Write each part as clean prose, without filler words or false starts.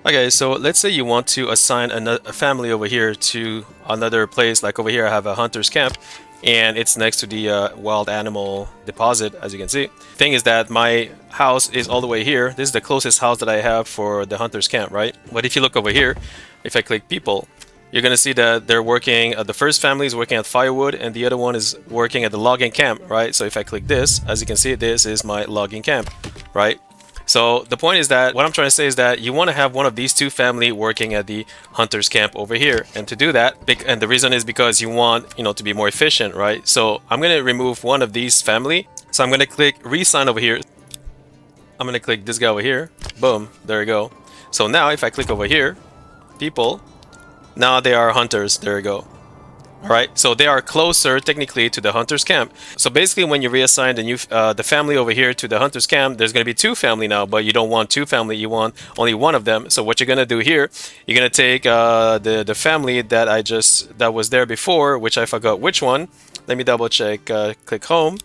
Okay, so let's say you want to assign a family over here to another place. Like over here, I have a hunter's camp, and it's next to the wild animal deposit, as you can see. Thing is that my house is all the way here. This is the closest house that I have for the hunter's camp, right? But if you look over here, if I click people, you're gonna see that they're working. The first family is working at firewood, and the other one is working at the logging camp, right? So if I click this, as you can see, this is my logging camp, right? So the point is that what I'm trying to say is that you want to have one of these two family working at the hunter's camp over here. And to do that, and the reason is because you want, to be more efficient, right? So I'm going to remove one of these family. So I'm going to click reassign over here. I'm going to click this guy over here. Boom. There you go. So now if I click over here, people, now they are hunters. There you go. All right, so they are closer technically to the hunter's camp. So basically, when you reassign the family over here to the hunter's camp, there's going to be two family now, but you don't want two family, you want only one of them. So what you're going to do here, you're going to take the family that was there before, which I forgot which one. Let me double check. Click home.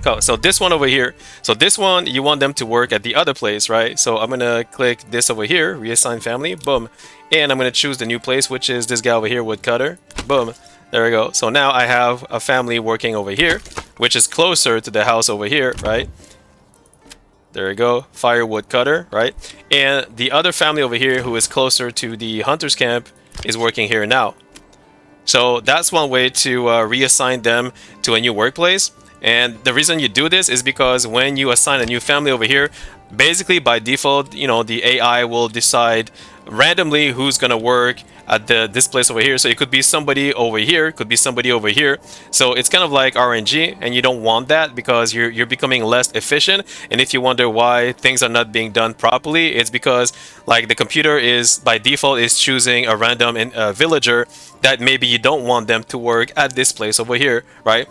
Oh, so this one over here. So this one, you want them to work at the other place, right? So I'm gonna click this over here, reassign family, boom. And I'm gonna choose the new place, which is this guy over here, woodcutter, boom. There we go. So now I have a family working over here, which is closer to the house over here, right? There we go, firewood cutter, right? And the other family over here who is closer to the hunter's camp is working here now. So that's one way to reassign them to a new workplace. And the reason you do this is because when you assign a new family over here, basically by default, the AI will decide randomly who's gonna work at this place over here. So it could be somebody over here, could be somebody over here. So it's kind of like RNG, and you don't want that because you're becoming less efficient. And if you wonder why things are not being done properly, it's because like the computer is by default is choosing a random villager that maybe you don't want them to work at this place over here, right?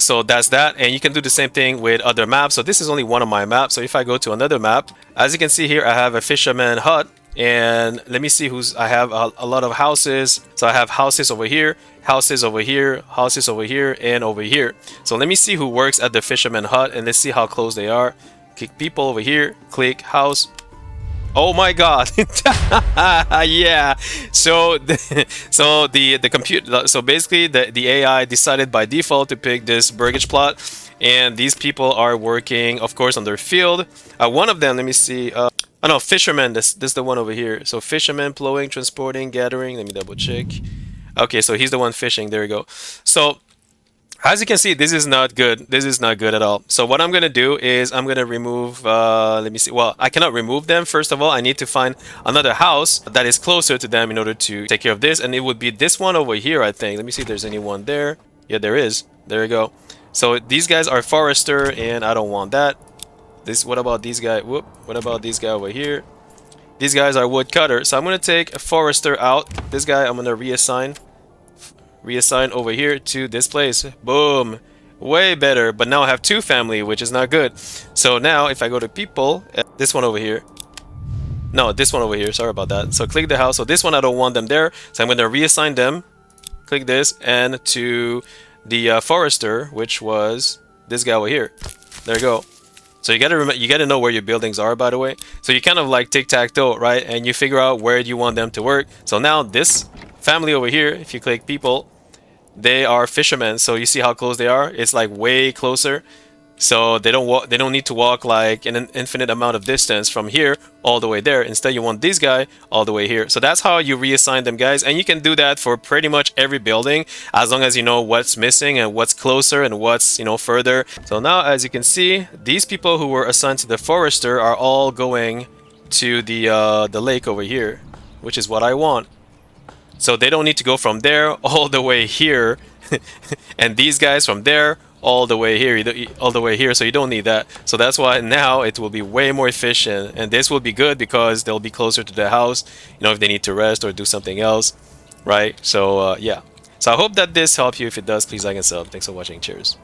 So that's that, and you can do the same thing with other maps. So this is only one of my maps. So if I go to another map, as you can see here, I have a fisherman hut, and let me see I have a lot of houses. So I have houses over here, houses over here, houses over here, and over here. So let me see who works at the fisherman hut, and let's see how close they are. Click people over here, click house. Oh my god. Yeah, so the computer, so basically the AI decided by default to pick this burgage plot, and these people are working of course on their field. One of them, let me see, oh no, fisherman, this is the one over here. So fisherman, plowing, transporting, gathering, let me double check. Okay, so he's the one fishing. There we go. So as you can see, this is not good. This is not good at all. So what I'm going to do is I'm going to remove, let me see. Well, I cannot remove them. First of all, I need to find another house that is closer to them in order to take care of this. And it would be this one over here, I think. Let me see if there's anyone there. Yeah, there is. There we go. So these guys are forester, and I don't want that. What about these guys? Whoop. What about these guys over here? These guys are woodcutter. So I'm going to take a forester out. This guy I'm going to reassign over here to this place. Boom, way better. But now I have two family, which is not good. So now if I go to people, this one over here, no, this one over here, sorry about that. So click the house. So this one I don't want them there, so I'm going to reassign them. Click this, and to the forester, which was this guy over here. There you go. So you gotta know where your buildings are, by the way. So you kind of like tic-tac-toe, right? And you figure out where you want them to work. So now this family over here, if you click people, they are fishermen. So you see how close they are? It's like way closer. So they don't need to walk like an infinite amount of distance from here all the way there. Instead, you want this guy all the way here. So that's how you reassign them, guys. And you can do that for pretty much every building, as long as you know what's missing and what's closer and what's, further. So now, as you can see, these people who were assigned to the forester are all going to the lake over here, which is what I want. So they don't need to go from there all the way here, and these guys from there all the way here, so you don't need that. So that's why now it will be way more efficient, and this will be good because they'll be closer to the house, if they need to rest or do something else, right? So yeah. So I hope that this helped you. If it does, please like and sub. Thanks for watching. Cheers.